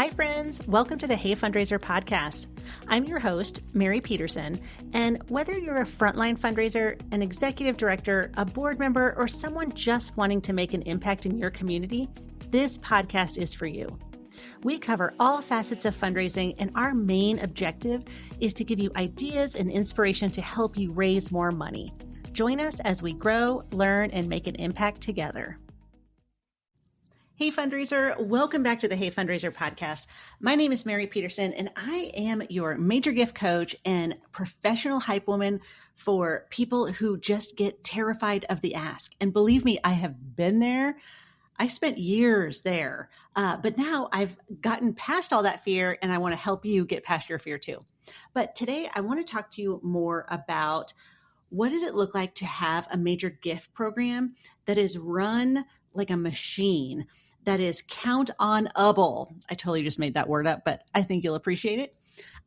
Hi, friends. Welcome to the Hey Fundraiser podcast. I'm your host, Mary Peterson, and whether you're a frontline fundraiser, an executive director, a board member, or someone just wanting to make an impact in your community, this podcast is for you. We cover all facets of fundraising, and our main objective is to give you ideas and inspiration to help you raise more money. Join us as we grow, learn, and make an impact together. Hey fundraiser, welcome back to the Hey Fundraiser podcast. My name is Mary Peterson and I am your major gift coach and professional hype woman for people who just get terrified of the ask. And believe me, I have been there. I spent years there, but now I've gotten past all that fear and I want to help you get past your fear too. But today I want to talk to you more about what does it look like to have a major gift program that is run like a machine, that is count-on-able. I totally just made that word up, but I think you'll appreciate it.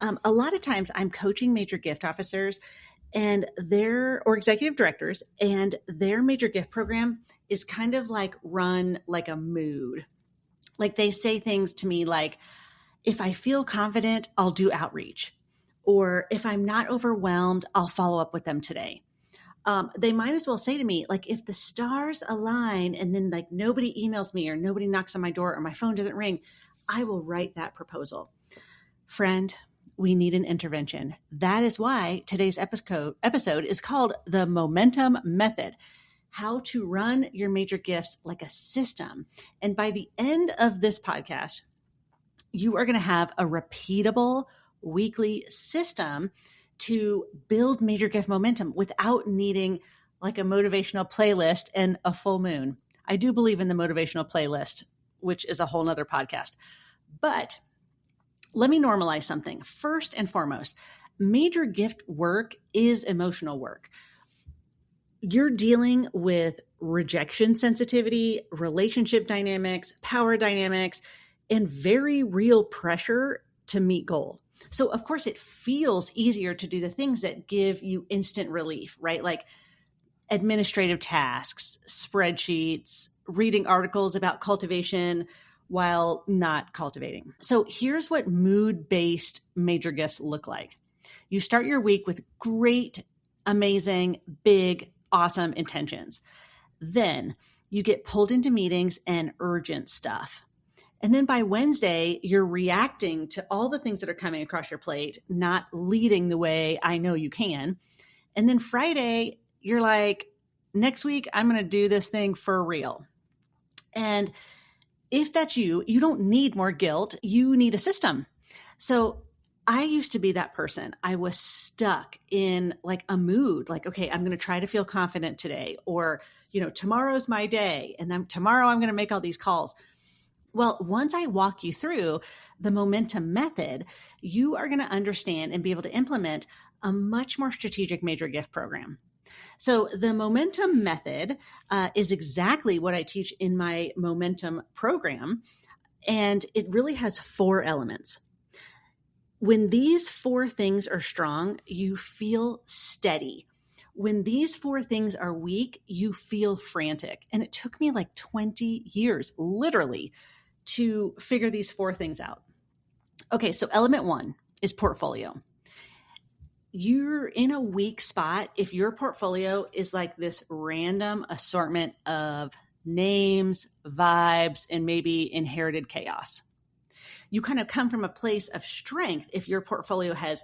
A lot of times I'm coaching major gift officers and or executive directors, and their major gift program is kind of like run like a mood. Like they say things to me like, if I feel confident, I'll do outreach. Or if I'm not overwhelmed, I'll follow up with them today. They might as well say to me, like, if the stars align and then like nobody emails me or nobody knocks on my door or my phone doesn't ring, I will write that proposal. Friend, we need an intervention. That is why today's episode is called The Momentum Method, how to run your major gifts like a system. And by the end of this podcast, you are going to have a repeatable weekly system to build major gift momentum without needing like a motivational playlist and a full moon. I do believe in the motivational playlist, which is a whole nother podcast. But let me normalize something. First and foremost, major gift work is emotional work. You're dealing with rejection sensitivity, relationship dynamics, power dynamics, and very real pressure to meet goal. So of course it feels easier to do the things that give you instant relief, right? Like administrative tasks, spreadsheets, reading articles about cultivation while not cultivating. So here's what mood-based major gifts look like. You start your week with great, amazing, big, awesome intentions. Then you get pulled into meetings and urgent stuff. And then by Wednesday, you're reacting to all the things that are coming across your plate, not leading the way I know you can. And then Friday, you're like, next week, I'm going to do this thing for real. And if that's you, you don't need more guilt. You need a system. So I used to be that person. I was stuck in like a mood, like, okay, I'm going to try to feel confident today, or, tomorrow's my day. And then tomorrow I'm going to make all these calls. Well, once I walk you through the momentum method, you are going to understand and be able to implement a much more strategic major gift program. So the momentum method is exactly what I teach in my momentum program. And it really has 4 elements. When these 4 things are strong, you feel steady. When these 4 things are weak, you feel frantic. And it took me like 20 years, literally, to figure these 4 things out. Okay, so element 1 is portfolio. You're in a weak spot if your portfolio is like this random assortment of names, vibes, and maybe inherited chaos. You kind of come from a place of strength if your portfolio has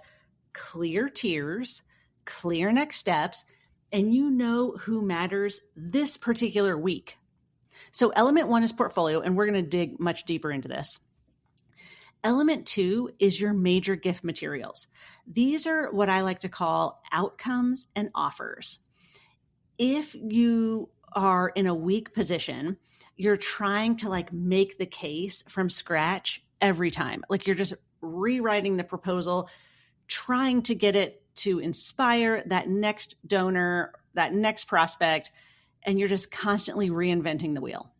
clear tiers, clear next steps, and you know who matters this particular week. So element 1 is portfolio, and we're going to dig much deeper into this. Element 2 is your major gift materials. These are what I like to call outcomes and offers. If you are in a weak position, you're trying to like make the case from scratch every time. Like you're just rewriting the proposal, trying to get it to inspire that next donor, that next prospect, and you're just constantly reinventing the wheel.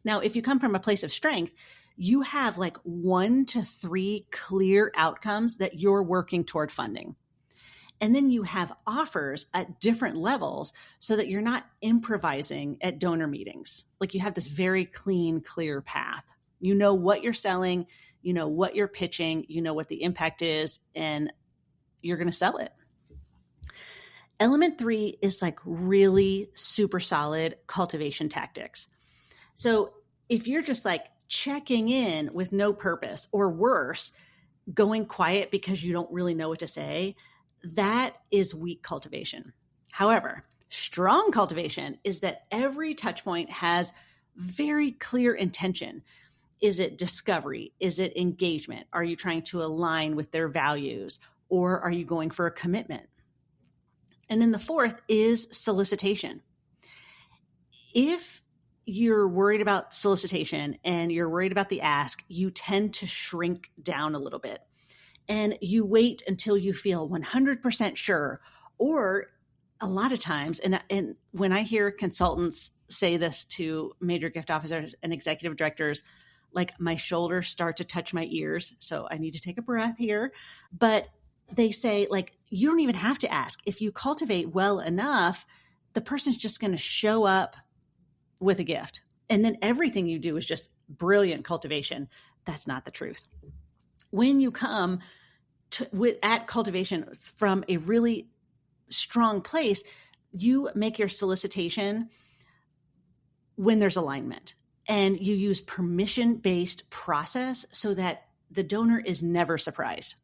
Now, if you come from a place of strength, you have like 1 to 3 clear outcomes that you're working toward funding. And then you have offers at different levels so that you're not improvising at donor meetings. Like you have this very clean, clear path. You know what you're selling. you know what you're pitching, you know what the impact is, and you're going to sell it. Element 3 is like really super solid cultivation tactics. So if you're just like checking in with no purpose, or worse, going quiet because you don't really know what to say, that is weak cultivation. However, strong cultivation is that every touch point has very clear intention. Is it discovery? Is it engagement? Are you trying to align with their values? Or are you going for a commitment? And then the fourth is solicitation. If you're worried about solicitation and you're worried about the ask, you tend to shrink down a little bit. And you wait until you feel 100% sure. Or a lot of times, and when I hear consultants say this to major gift officers and executive directors, like my shoulders start to touch my ears. So I need to take a breath here. But they say, like, you don't even have to ask. If you cultivate well enough, the person's just going to show up with a gift. And then everything you do is just brilliant cultivation. That's not the truth. When you come at cultivation from a really strong place, you make your solicitation when there's alignment, and you use permission-based process so that the donor is never surprised.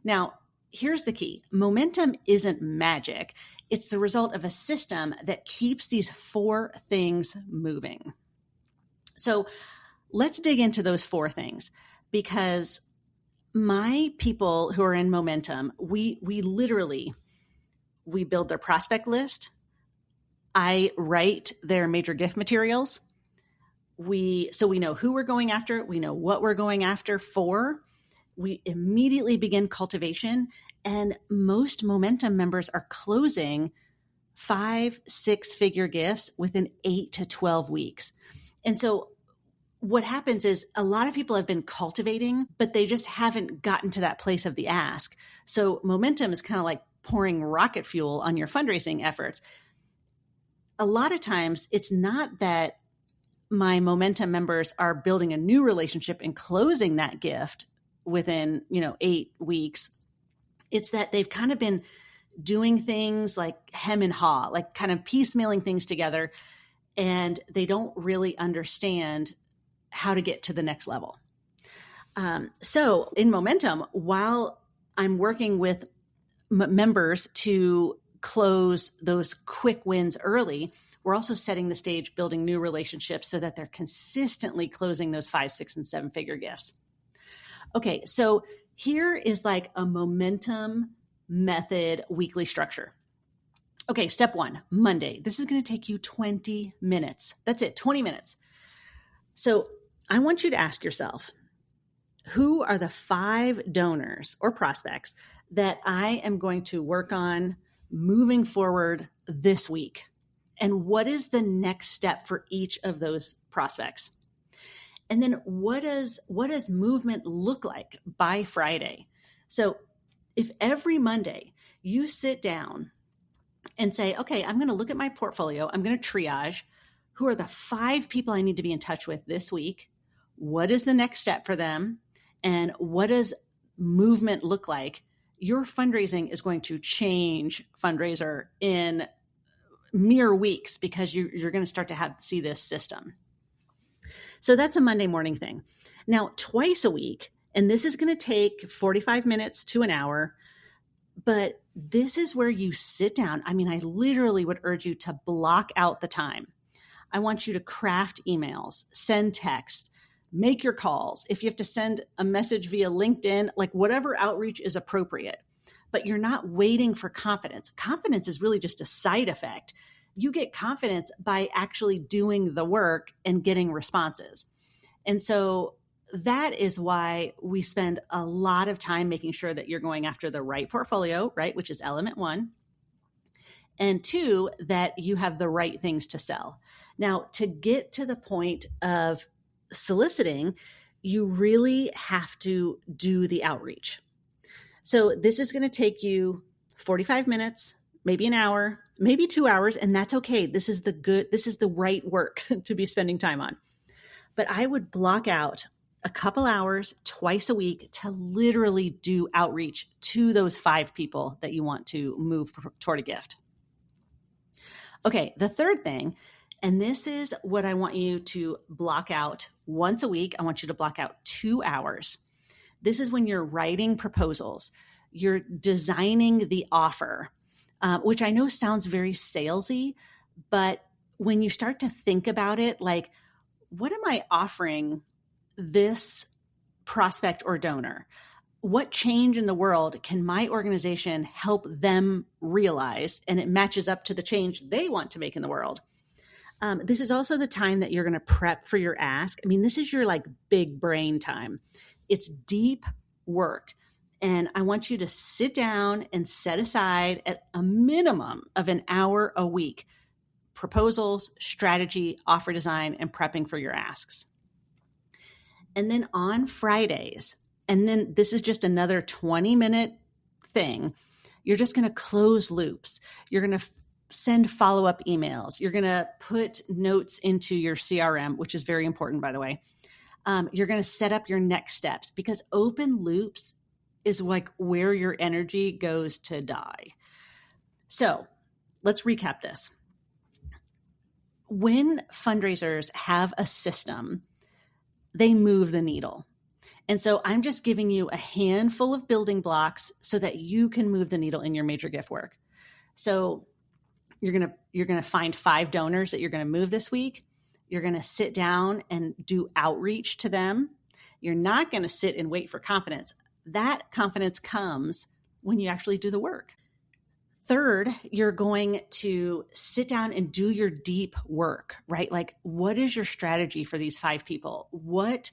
Now, here's the key. Momentum isn't magic. It's the result of a system that keeps these 4 things moving. So let's dig into those 4 things, because my people who are in momentum, we literally build their prospect list. I write their major gift materials. So we know who we're going after. We know what we're going after for. We immediately begin cultivation, and most momentum members are closing 5-6-figure gifts within 8 to 12 weeks. And so what happens is a lot of people have been cultivating, but they just haven't gotten to that place of the ask. So momentum is kind of like pouring rocket fuel on your fundraising efforts. A lot of times it's not that my momentum members are building a new relationship and closing that gift within, 8 weeks. It's that they've kind of been doing things like hem and haw, like kind of piecemealing things together, and they don't really understand how to get to the next level. So in momentum, while I'm working with members to close those quick wins early, we're also setting the stage, building new relationships so that they're consistently closing those 5, 6, and 7-figure gifts. Okay, so here is like a momentum method weekly structure. Okay, step 1, Monday. This is going to take you 20 minutes. That's it, 20 minutes. So I want you to ask yourself, who are the 5 donors or prospects that I am going to work on moving forward this week? And what is the next step for each of those prospects? And then what does movement look like by Friday? So if every Monday you sit down and say, okay, I'm going to look at my portfolio, I'm going to triage, who are the 5 people I need to be in touch with this week? What is the next step for them? And what does movement look like? Your fundraising is going to change, fundraiser, in mere weeks, because you're going to start to see this system. So that's a Monday morning thing. Now, twice a week, and this is going to take 45 minutes to an hour, but this is where you sit down. I mean, I literally would urge you to block out the time. I want you to craft emails, send text, make your calls. If you have to send a message via LinkedIn, like whatever outreach is appropriate, but you're not waiting for confidence. Confidence is really just a side effect. You get confidence by actually doing the work and getting responses. And so that is why we spend a lot of time making sure that you're going after the right portfolio, right? Which is element 1. And 2, that you have the right things to sell. Now, to get to the point of soliciting, you really have to do the outreach. So this is going to take you 45 minutes, maybe an hour, maybe 2 hours, and that's okay. This is the right work to be spending time on. But I would block out a couple hours twice a week to literally do outreach to those 5 people that you want to move toward a gift. Okay, the third thing, and this is what I want you to block out once a week. I want you to block out 2 hours. This is when you're writing proposals, you're designing the offer, which I know sounds very salesy, but when you start to think about it, like, what am I offering this prospect or donor? What change in the world can my organization help them realize? And it matches up to the change they want to make in the world. This is also the time that you're going to prep for your ask. I mean, this is your like big brain time. It's deep work. And I want you to sit down and set aside at a minimum of an hour a week, proposals, strategy, offer design, and prepping for your asks. And then on Fridays, and then this is just another 20-minute thing, you're just going to close loops. You're going to send follow-up emails. You're going to put notes into your CRM, which is very important, by the way. You're going to set up your next steps, because open loops is like where your energy goes to die. So let's recap this. When fundraisers have a system, they move the needle. And so I'm just giving you a handful of building blocks so that you can move the needle in your major gift work. So you're going to find 5 donors that you're going to move this week. You're going to sit down and do outreach to them. You're not going to sit and wait for confidence. That confidence comes when you actually do the work. Third, you're going to sit down and do your deep work, right? Like, what is your strategy for these 5 people? What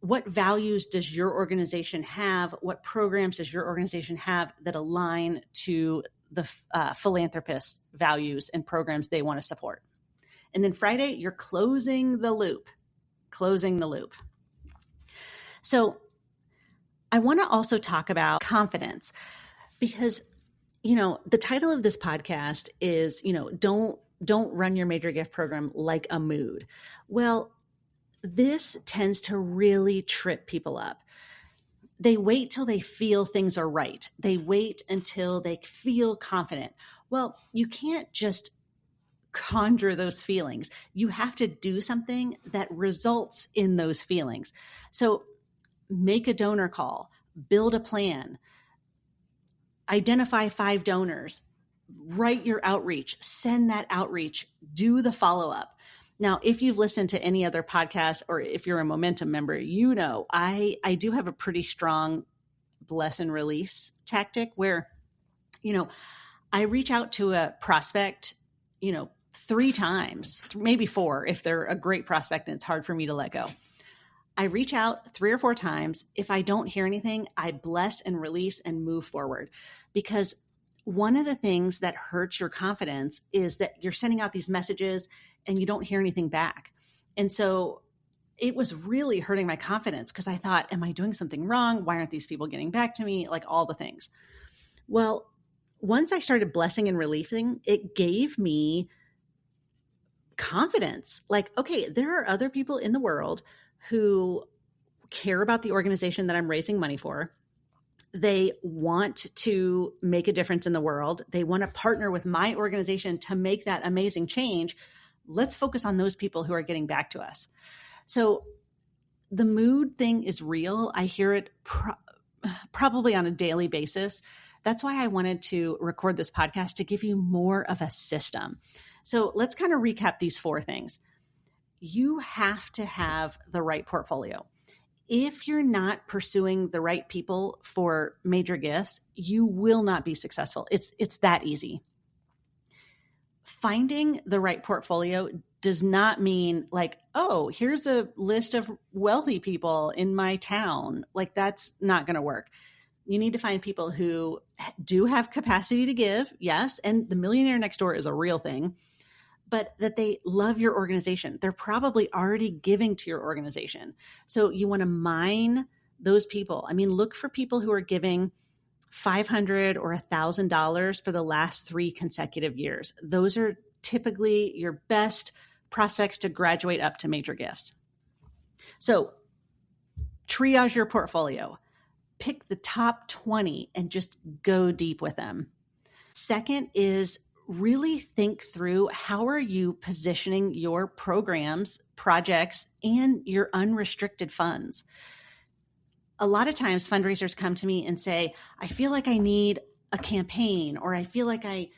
values does your organization have? What programs does your organization have that align to the philanthropist's values and programs they want to support? And then Friday, you're closing the loop. So I want to also talk about confidence, because, the title of this podcast is, don't run your major gift program like a mood. Well, this tends to really trip people up. They wait till they feel things are right. They wait until they feel confident. Well, you can't just conjure those feelings. You have to do something that results in those feelings. So make a donor call, build a plan, identify 5 donors, write your outreach, send that outreach, do the follow-up. Now, if you've listened to any other podcast, or if you're a Momentum member, I do have a pretty strong bless and release tactic where, I reach out to a prospect, 3 times, maybe 4, if they're a great prospect and it's hard for me to let go. I reach out 3 or 4 times. If I don't hear anything, I bless and release and move forward. Because one of the things that hurts your confidence is that you're sending out these messages and you don't hear anything back. And so it was really hurting my confidence, because I thought, am I doing something wrong? Why aren't these people getting back to me? Like, all the things. Well, once I started blessing and releasing, it gave me confidence. Like, okay, there are other people in the world who care about the organization that I'm raising money for. They want to make a difference in the world. They want to partner with my organization to make that amazing change. Let's focus on those people who are getting back to us. So the mood thing is real. I hear it probably on a daily basis. That's why I wanted to record this podcast, to give you more of a system. So let's kind of recap these 4 things. You have to have the right portfolio. If you're not pursuing the right people for major gifts, you will not be successful. It's that easy. Finding the right portfolio does not mean like, oh, here's a list of wealthy people in my town. Like, that's not going to work. You need to find people who do have capacity to give, yes, and the millionaire next door is a real thing, but that they love your organization. They're probably already giving to your organization. So you want to mine those people. I mean, look for people who are giving $500 or $1,000 for the last 3 consecutive years. Those are typically your best prospects to graduate up to major gifts. So triage your portfolio. Pick the top 20 and just go deep with them. Second is really think through how are you positioning your programs, projects, and your unrestricted funds. A lot of times fundraisers come to me and say, I feel like I need a campaign, or I feel like I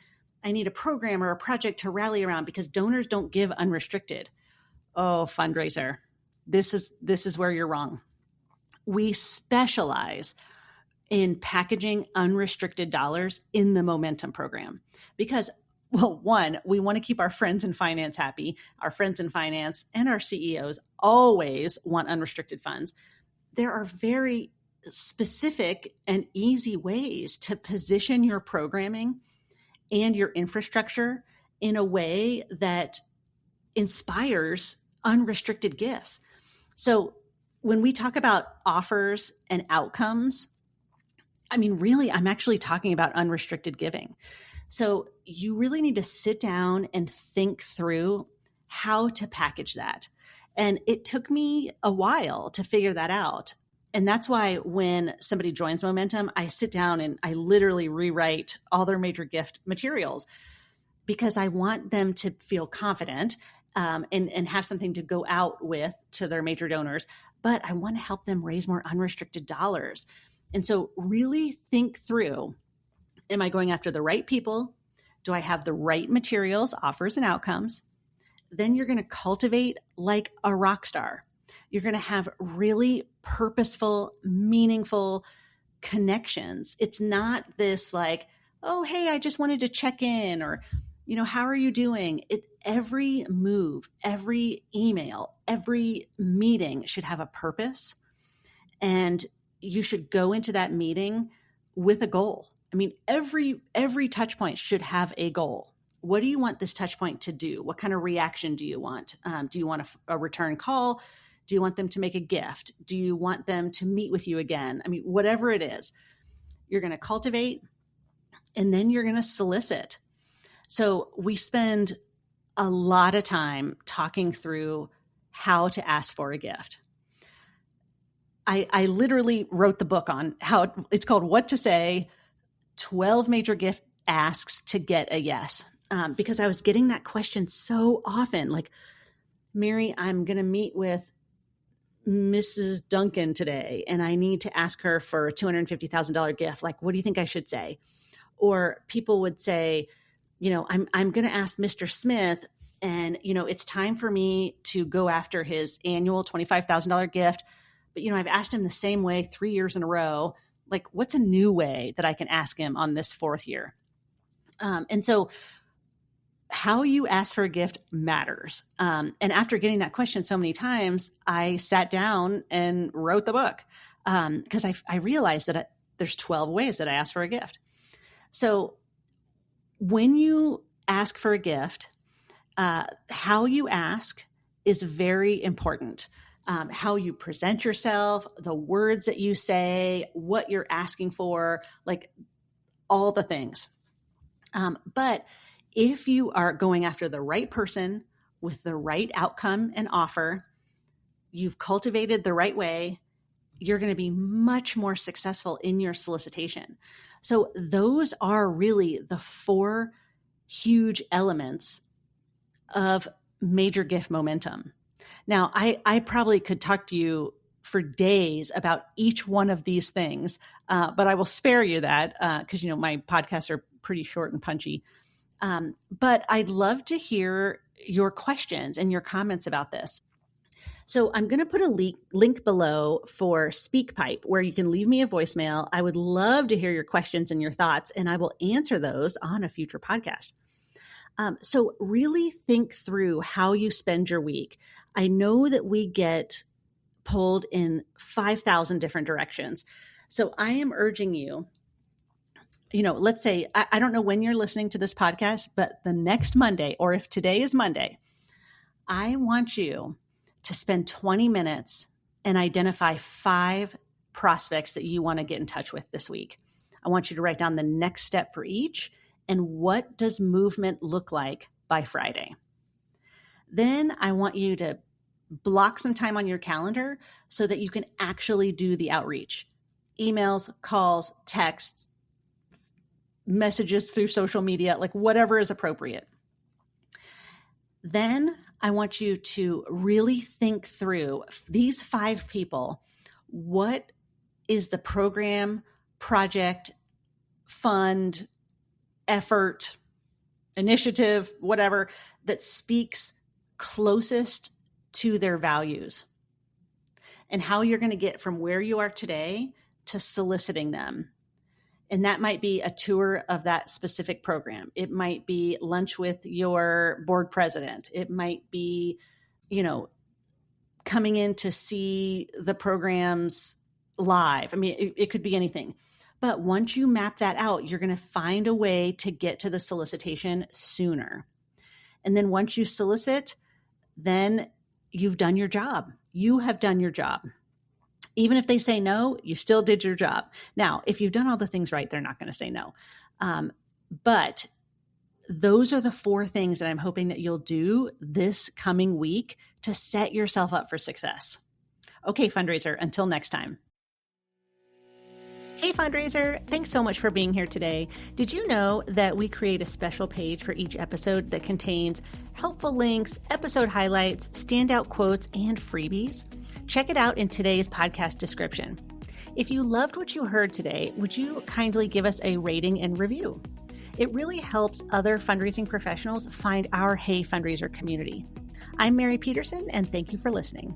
need a program or a project to rally around because donors don't give unrestricted. Oh, fundraiser, this is where you're wrong. We specialize in packaging unrestricted dollars in the Momentum program because, well, one, we want to keep our friends in finance happy. Our friends in finance and our CEOs always want unrestricted funds. There are very specific and easy ways to position your programming and your infrastructure in a way that inspires unrestricted gifts. So when we talk about offers and outcomes, I mean, really, I'm actually talking about unrestricted giving. So you really need to sit down and think through how to package that. And it took me a while to figure that out. And that's why when somebody joins Momentum, I sit down and I literally rewrite all their major gift materials because I want them to feel confident and have something to go out with to their major donors. But I want to help them raise more unrestricted dollars. And so really think through, am I going after the right people? Do I have the right materials, offers, and outcomes? Then you're going to cultivate like a rock star. You're going to have really purposeful, meaningful connections. It's not this like, oh, hey, I just wanted to check in, or, how are you doing? Every move, every email, every meeting should have a purpose. And you should go into that meeting with a goal. I mean, every touch point should have a goal. What do you want this touch point to do? What kind of reaction do you want? Do you want a return call? Do you want them to make a gift? Do you want them to meet with you again? I mean, whatever it is, you're going to cultivate and then you're going to solicit. So we spend a lot of time talking through how to ask for a gift. I literally wrote the book on how it's called What to Say, 12 Major Gift Asks to Get a Yes. Because I was getting that question so often, like, Mary, I'm going to meet with Mrs. Duncan today, and I need to ask her for a $250,000 gift. Like, what do you think I should say? Or people would say, I'm going to ask Mr. Smith, and, it's time for me to go after his annual $25,000 gift. But, I've asked him the same way 3 years in a row. Like, what's a new way that I can ask him on this fourth year? And so how you ask for a gift matters. And after getting that question so many times, I sat down and wrote the book because I realized that there's 12 ways that I ask for a gift. So when you ask for a gift, how you ask is very important. How you present yourself, the words that you say, what you're asking for, like all the things. But if you are going after the right person with the right outcome and offer, you've cultivated the right way, you're going to be much more successful in your solicitation. So those are really the 4 huge elements of major gift momentum. Now, I probably could talk to you for days about each one of these things, but I will spare you that because, my podcasts are pretty short and punchy. But I'd love to hear your questions and your comments about this. So I'm going to put a link below for SpeakPipe where you can leave me a voicemail. I would love to hear your questions and your thoughts, and I will answer those on a future podcast. So really think through how you spend your week. I know that we get pulled in 5,000 different directions. So I am urging you, let's say, I don't know when you're listening to this podcast, but the next Monday, or if today is Monday, I want you to spend 20 minutes and identify 5 prospects that you want to get in touch with this week. I want you to write down the next step for each and what does movement look like by Friday. Then I want you to block some time on your calendar so that you can actually do the outreach. Emails, calls, texts, messages through social media, like whatever is appropriate. Then I want you to really think through these 5 people. What is the program, project, fund, effort, initiative, whatever, that speaks closest to their values, and how you're going to get from where you are today to soliciting them. And that might be a tour of that specific program. It might be lunch with your board president. It might be, coming in to see the programs live. I mean, it could be anything. But once you map that out, you're going to find a way to get to the solicitation sooner. And then once you solicit, then you've done your job. You have done your job. Even if they say no, you still did your job. Now, if you've done all the things right, they're not going to say no. But those are the 4 things that I'm hoping that you'll do this coming week to set yourself up for success. Okay, fundraiser, until next time. Hey, fundraiser, thanks so much for being here today. Did you know that we create a special page for each episode that contains helpful links, episode highlights, standout quotes, and freebies? Check it out in today's podcast description. If you loved what you heard today, would you kindly give us a rating and review? It really helps other fundraising professionals find our Hey Fundraiser community. I'm Mary Peterson, and thank you for listening.